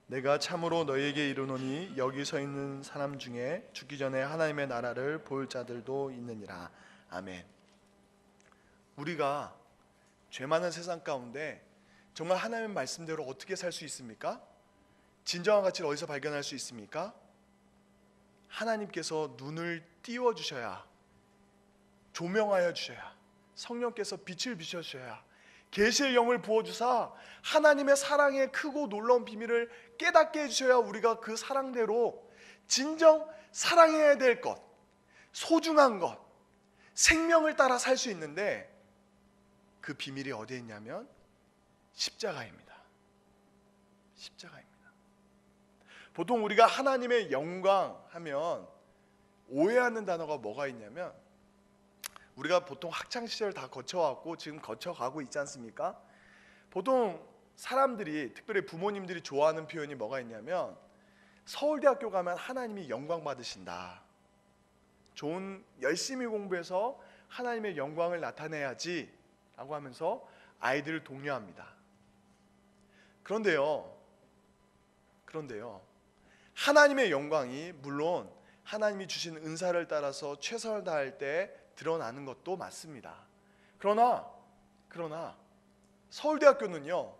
내가 참으로 너희에게 이르노니 여기 서 있는 사람 중에 죽기 전에 하나님의 나라를 볼 자들도 있느니라. 아멘. 우리가 죄 많은 세상 가운데 정말 하나님의 말씀대로 어떻게 살 수 있습니까? 진정한 가치를 어디서 발견할 수 있습니까? 하나님께서 눈을 띄워 주셔야, 조명하여 주셔야, 성령께서 빛을 비춰 주셔야, 계시의 영을 부어 주사 하나님의 사랑의 크고 놀라운 비밀을 깨닫게 해 주셔야 우리가 그 사랑대로 진정 사랑해야 될 것, 소중한 것, 생명을 따라 살 수 있는데 그 비밀이 어디에 있냐면 십자가입니다. 십자가입니다. 보통 우리가 하나님의 영광 하면 오해하는 단어가 뭐가 있냐면, 우리가 보통 학창시절 다 거쳐왔고 지금 거쳐가고 있지 않습니까? 보통 사람들이, 특별히 부모님들이 좋아하는 표현이 뭐가 있냐면, 서울대학교 가면 하나님이 영광 받으신다, 좋은 열심히 공부해서 하나님의 영광을 나타내야지 라고 하면서 아이들을 독려합니다. 그런데요, 하나님의 영광이 물론 하나님이 주신 은사를 따라서 최선을 다할 때 드러나는 것도 맞습니다. 그러나 서울대학교는요,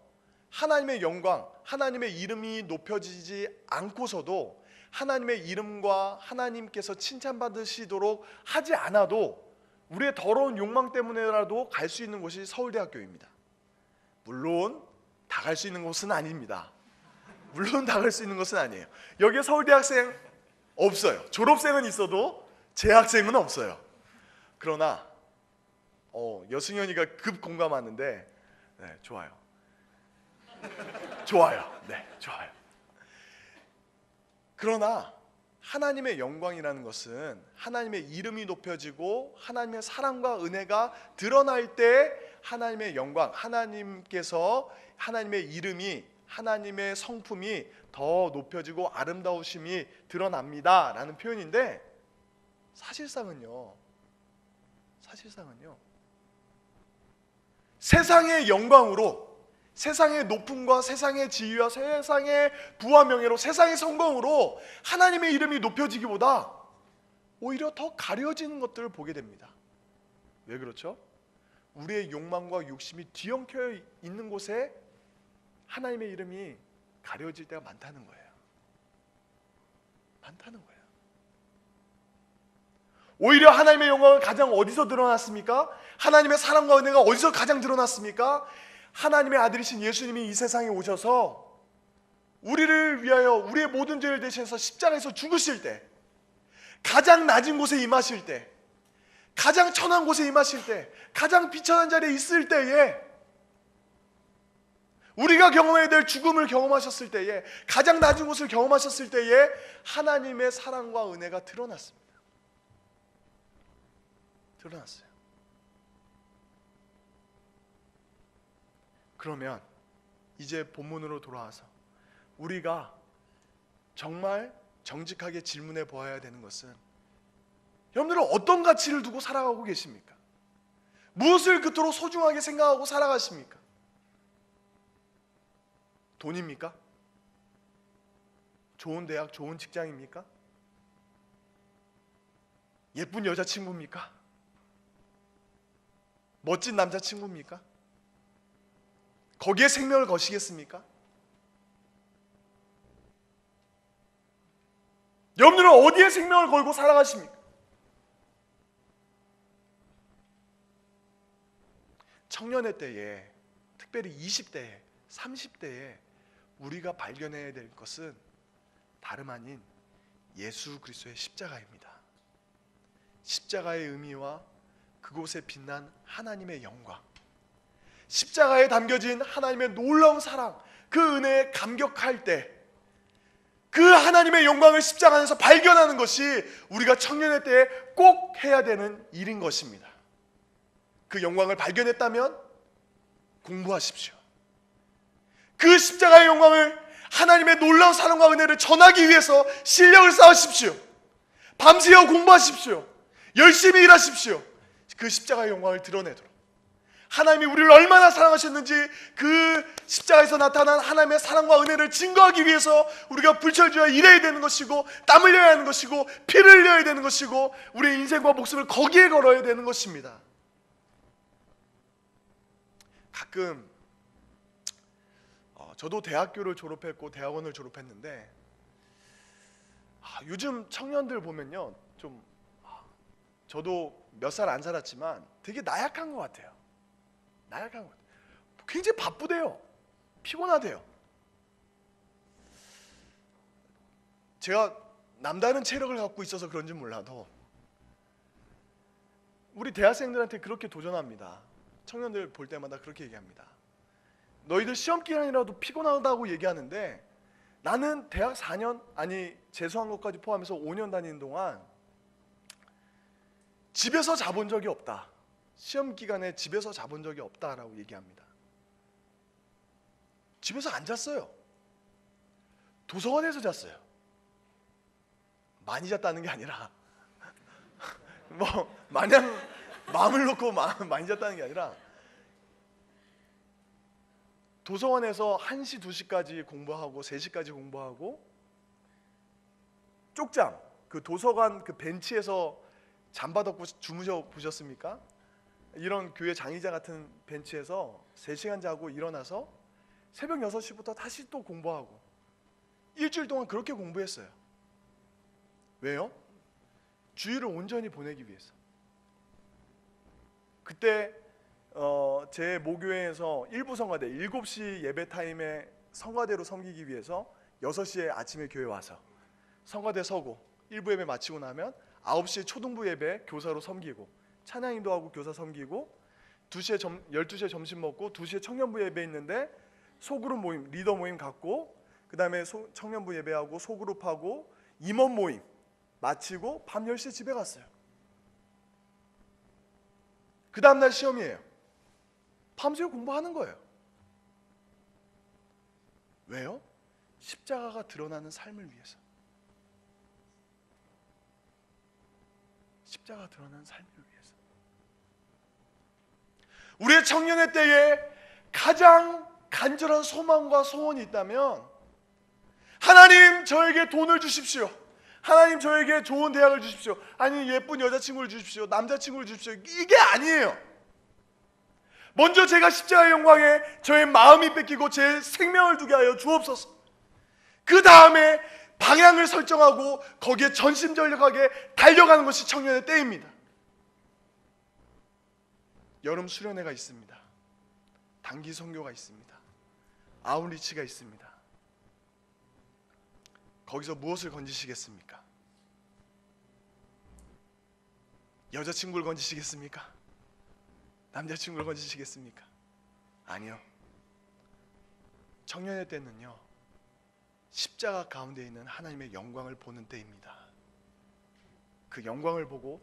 하나님의 영광, 하나님의 이름이 높여지지 않고서도 하나님의 이름과 하나님께서 칭찬받으시도록 하지 않아도 우리의 더러운 욕망 때문에라도 갈 수 있는 곳이 서울대학교입니다. 물론 다 갈 수 있는 곳은 아닙니다. 물론 다 갈 수 있는 것은 아니에요. 여기에 서울대학생 없어요. 졸업생은 있어도 재학생은 없어요. 그러나 여승현이가 급 공감하는데, 네, 좋아요. 네, 좋아요. 그러나 하나님의 영광이라는 것은 하나님의 이름이 높여지고 하나님의 사랑과 은혜가 드러날 때 하나님의 영광, 하나님께서, 하나님의 이름이, 하나님의 성품이 더 높여지고 아름다우심이 드러납니다 라는 표현인데, 사실상은요 세상의 영광으로, 세상의 높음과 세상의 지위와 세상의 부와 명예로, 세상의 성공으로 하나님의 이름이 높여지기보다 오히려 더 가려지는 것들을 보게 됩니다. 왜 그렇죠? 우리의 욕망과 욕심이 뒤엉켜 있는 곳에 하나님의 이름이 가려질 때가 많다는 거예요. 오히려 하나님의 영광은 가장 어디서 드러났습니까? 하나님의 사랑과 은혜가 어디서 가장 드러났습니까? 하나님의 아들이신 예수님이 이 세상에 오셔서 우리를 위하여 우리의 모든 죄를 대신해서 십자가에서 죽으실 때, 가장 낮은 곳에 임하실 때, 가장 천한 곳에 임하실 때, 가장 비천한 자리에 있을 때에, 우리가 경험해야 될 죽음을 경험하셨을 때에, 가장 낮은 곳을 경험하셨을 때에 하나님의 사랑과 은혜가 드러났습니다. 드러났어요. 그러면 이제 본문으로 돌아와서 우리가 정말 정직하게 질문해 보아야 되는 것은, 여러분들은 어떤 가치를 두고 살아가고 계십니까? 무엇을 그토록 소중하게 생각하고 살아가십니까? 돈입니까? 좋은 대학, 좋은 직장입니까? 예쁜 여자친구입니까? 멋진 남자친구입니까? 거기에 생명을 거시겠습니까? 여러분들은 어디에 생명을 걸고 살아가십니까? 청년의 때에, 특별히 20대에, 30대에 우리가 발견해야 될 것은 다름 아닌 예수 그리스도의 십자가입니다. 십자가의 의미와 그곳에 빛난 하나님의 영광, 십자가에 담겨진 하나님의 놀라운 사랑, 그 은혜에 감격할 때 그 하나님의 영광을 십자가 안에서 발견하는 것이 우리가 청년의 때에 꼭 해야 되는 일인 것입니다. 그 영광을 발견했다면 공부하십시오. 그 십자가의 영광을, 하나님의 놀라운 사랑과 은혜를 전하기 위해서 실력을 쌓으십시오. 밤새워 공부하십시오. 열심히 일하십시오. 그 십자가의 영광을 드러내도록, 하나님이 우리를 얼마나 사랑하셨는지 그 십자가에서 나타난 하나님의 사랑과 은혜를 증거하기 위해서 우리가 불철주야 일해야 되는 것이고, 땀 흘려야 하는 것이고, 피를 흘려야 되는 것이고, 우리의 인생과 목숨을 거기에 걸어야 되는 것입니다. 가끔 저도 대학교를 졸업했고 대학원을 졸업했는데, 요즘 청년들 보면요, 좀 저도 몇 살 안 살았지만 되게 나약한 것 같아요. 나약한 것 같아요. 굉장히 바쁘대요. 피곤하대요. 제가 남다른 체력을 갖고 있어서 그런지 몰라도 우리 대학생들한테 그렇게 도전합니다. 청년들 볼 때마다 그렇게 얘기합니다. 너희들 시험 기간이라도 피곤하다고 얘기하는데, 나는 대학 4년, 아니 재수한 것까지 포함해서 5년 다니는 동안 집에서 자본 적이 없다. 시험 기간에 집에서 자본 적이 없다라고 얘기합니다. 집에서 안 잤어요. 도서관에서 잤어요. 많이 잤다는 게 아니라 뭐 마냥 마음을 놓고 많이 잤다는 게 아니라, 도서관에서 1시, 2시까지 공부하고 3시까지 공부하고, 쪽잠, 그 도서관 그 벤치에서 잠바덮고 주무셔 보셨습니까? 이런 교회 장의자 같은 벤치에서 3시간 자고 일어나서 새벽 6시부터 다시 또 공부하고, 일주일 동안 그렇게 공부했어요. 왜요? 주일을 온전히 보내기 위해서. 그때 제 모교회에서 일부 성가대 7시 예배 타임에 성가대로 섬기기 위해서 6시에 아침에 교회 와서 성가대 서고, 일부 예배 마치고 나면 9시에 초등부 예배 교사로 섬기고, 찬양 인도하고 교사 섬기고, 12시에 점심 먹고 2시에 청년부 예배 있는데 소그룹 모임, 리더 모임 갖고, 그 다음에 청년부 예배하고 소그룹하고 임원 모임 마치고 밤 10시에 집에 갔어요. 그 다음날 시험이에요. 밤새워 공부하는 거예요. 왜요? 십자가가 드러나는 삶을 위해서. 십자가가 드러나는 삶을 위해서. 우리의 청년의 때에 가장 간절한 소망과 소원이 있다면, 하나님 저에게 돈을 주십시오. 하나님 저에게 좋은 대학을 주십시오. 아니 예쁜 여자친구를 주십시오. 남자친구를 주십시오. 이게 아니에요. 먼저 제가 십자가의 영광에 저의 마음이 뺏기고 제 생명을 두게 하여 주옵소서. 그 다음에 방향을 설정하고 거기에 전심전력하게 달려가는 것이 청년의 때입니다. 여름 수련회가 있습니다. 단기 선교가 있습니다. 아웃리치가 있습니다. 거기서 무엇을 건지시겠습니까? 여자친구를 건지시겠습니까? 남자친구를 건지시겠습니까? 아니요. 청년의 때는요, 십자가 가운데 있는 하나님의 영광을 보는 때입니다. 그 영광을 보고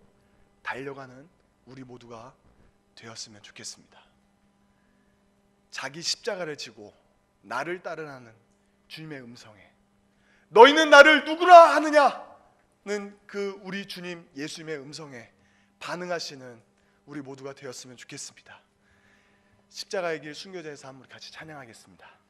달려가는 우리 모두가 되었으면 좋겠습니다. 자기 십자가를 지고 나를 따르라는 주님의 음성에 너희는 나를 누구라 하느냐는 그 우리 주님 예수님의 음성에 반응하시는 우리 모두가 되었으면 좋겠습니다. 십자가의 길 순교자에서 한번 같이 찬양하겠습니다.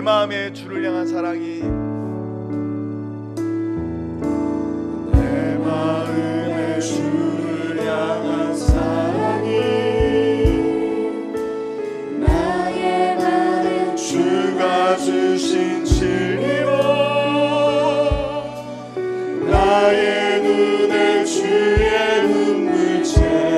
마음에 주를 향한 사랑이 내 마음에 주를 향한 사랑이 나의 말은 주가 주신 진리로 나의 눈에 주의 눈물 채워주소서.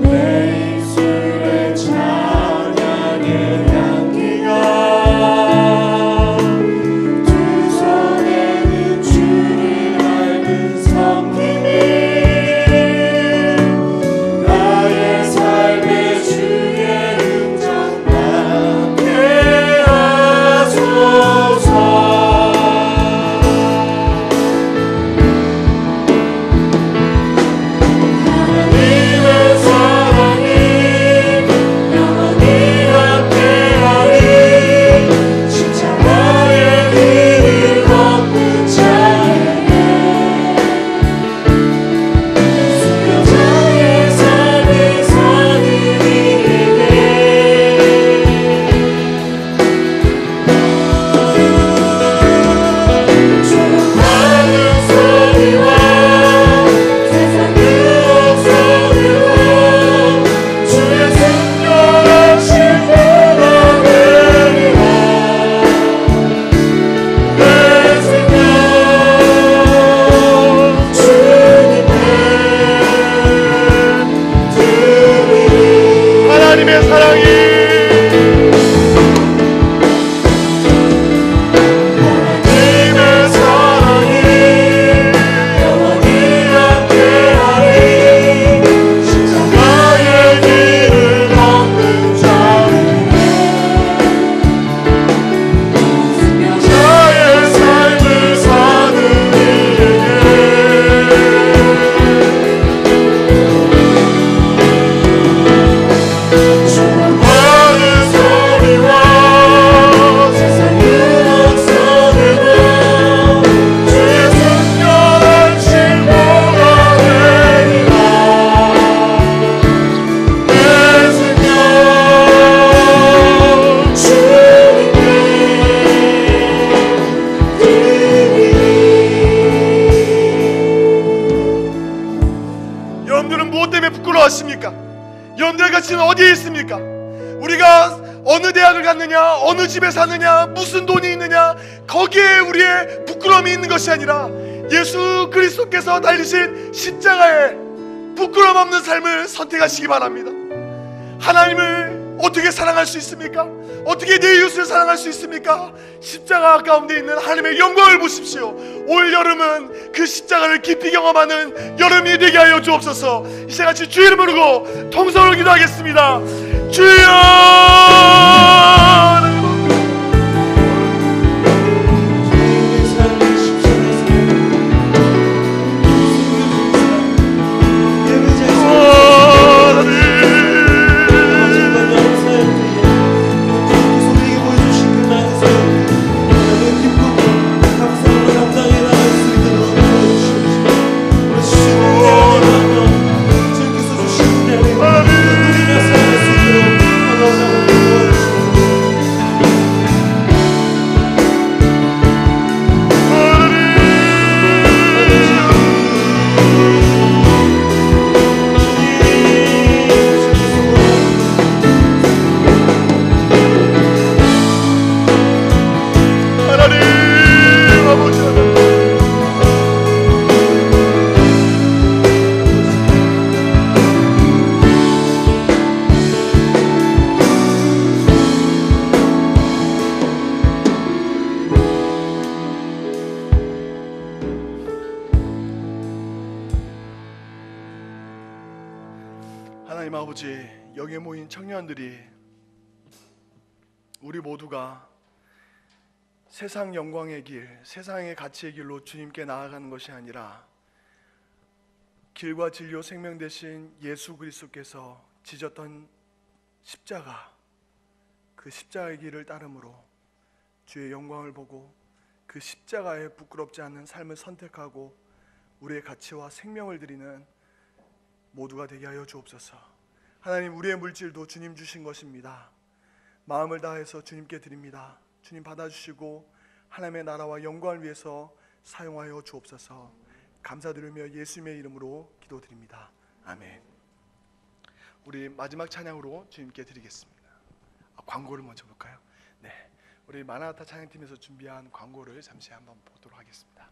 내 입술에 찬양의 향기가 두 손에는 주를 밟은 섬김이 나의 삶의 주의 흔적 남게 하소서. 하나님의 사랑이 영원히 함께하리. 십자가의 길을 걷는 자에게 순교자의 삶을 사는 이에게 조롱하는 소리와 세상 그 목소리로 주의 순결하신 문화 되리라. 내 생명 주님께 드리리. 하나님의 사랑이 하나님의 사랑이 영원히 함께하리. 십자가의 길을 걷는 자에게 순교자의 삶을 사는 이에게 조롱하는 소리와 세상 그 목소리로 주의 순결하신 모가 되리라. 내 생명 주님께 드리리. 여러분들은 무엇 때문에 부끄러워하십니까? 여러분들의 가치는 어디에 있습니까? 우리가 어느 대학을 갔느냐, 어느 집에 사느냐, 무슨 돈이 있느냐, 거기에 우리의 부끄러움이 있는 것이 아니라 예수 그리스도께서 달리신 십자가에 부끄러움 없는 삶을 선택하시기 바랍니다. 하나님을 어떻게 사랑할 수 있습니까? 어떻게 내 이웃을 사랑할 수 있습니까? 십자가 가운데 있는 하나님의 영광을 보십시오. 올 여름은 그 십자가를 깊이 경험하는 여름이 되게 하여 주옵소서. 이제같이 주의 이름을 부르고 통성으로 기도하겠습니다. 주여! 하나님 아버지, 여기에 모인 청년들이 우리 모두가 세상 영광의 길, 세상의 가치의 길로 주님께 나아가는 것이 아니라 길과 진리요 생명 되신 예수 그리스도께서 지셨던 십자가, 그 십자가의 길을 따름으로 주의 영광을 보고 그 십자가에 부끄럽지 않은 삶을 선택하고 우리의 가치와 생명을 드리는 모두가 되게 하여 주옵소서. 하나님, 우리의 물질도 주님 주신 것입니다. 마음을 다해서 주님께 드립니다. 주님 받아주시고 하나님의 나라와 영광을 위해서 사용하여 주옵소서. 감사드리며 예수님의 이름으로 기도드립니다. 아멘. 우리 마지막 찬양으로 주님께 드리겠습니다. 광고를 먼저 볼까요? 네, 우리 마나나타 찬양팀에서 준비한 광고를 잠시 한번 보도록 하겠습니다.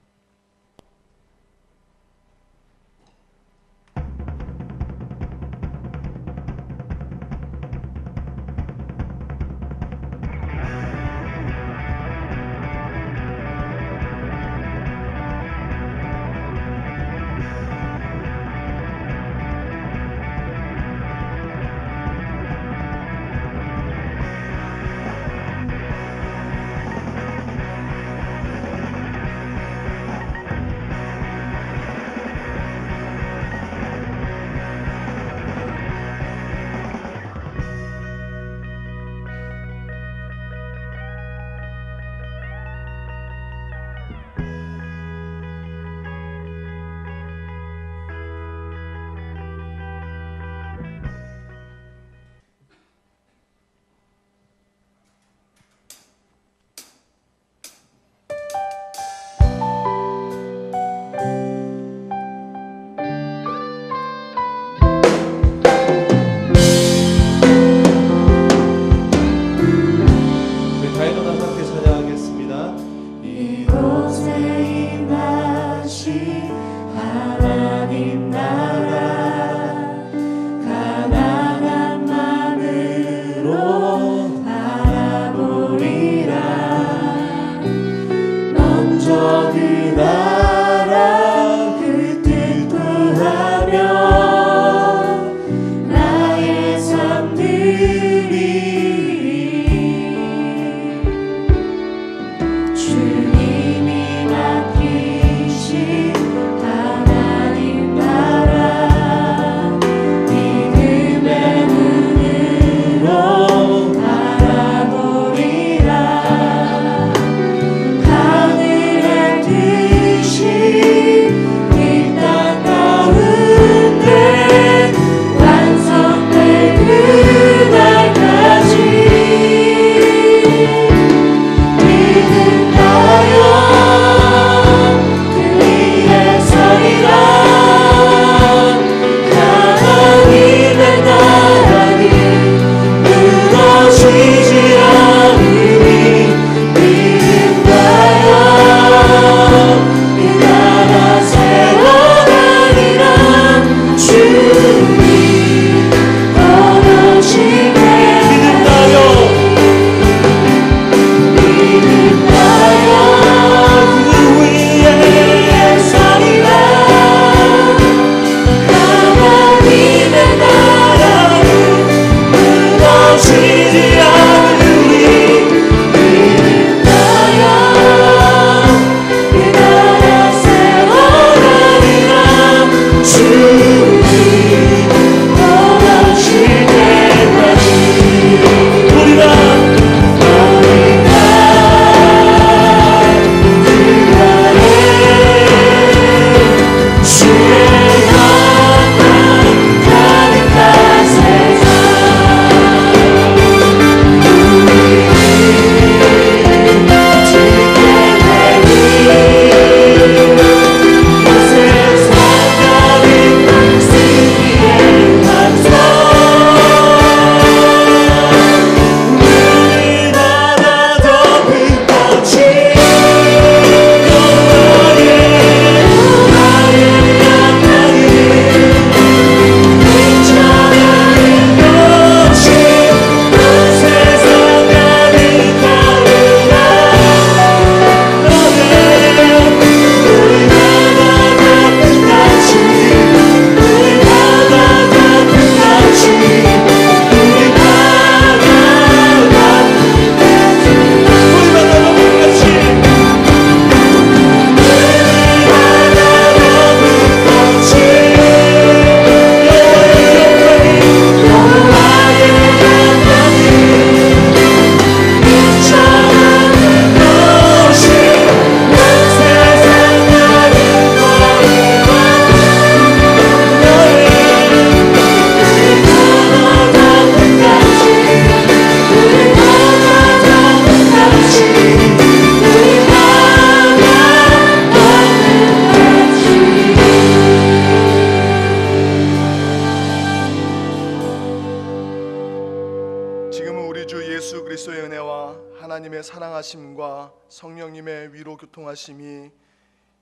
그리스도의 은혜와 하나님의 사랑하심과 성령님의 위로 교통하심이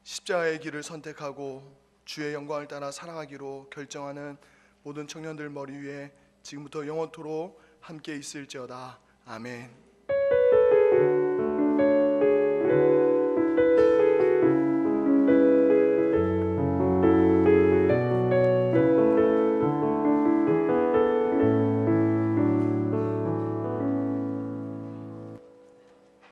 십자가의 길을 선택하고 주의 영광을 따라 살아가기로 결정하는 모든 청년들 머리 위에 지금부터 영원토록 함께 있을지어다. 아멘.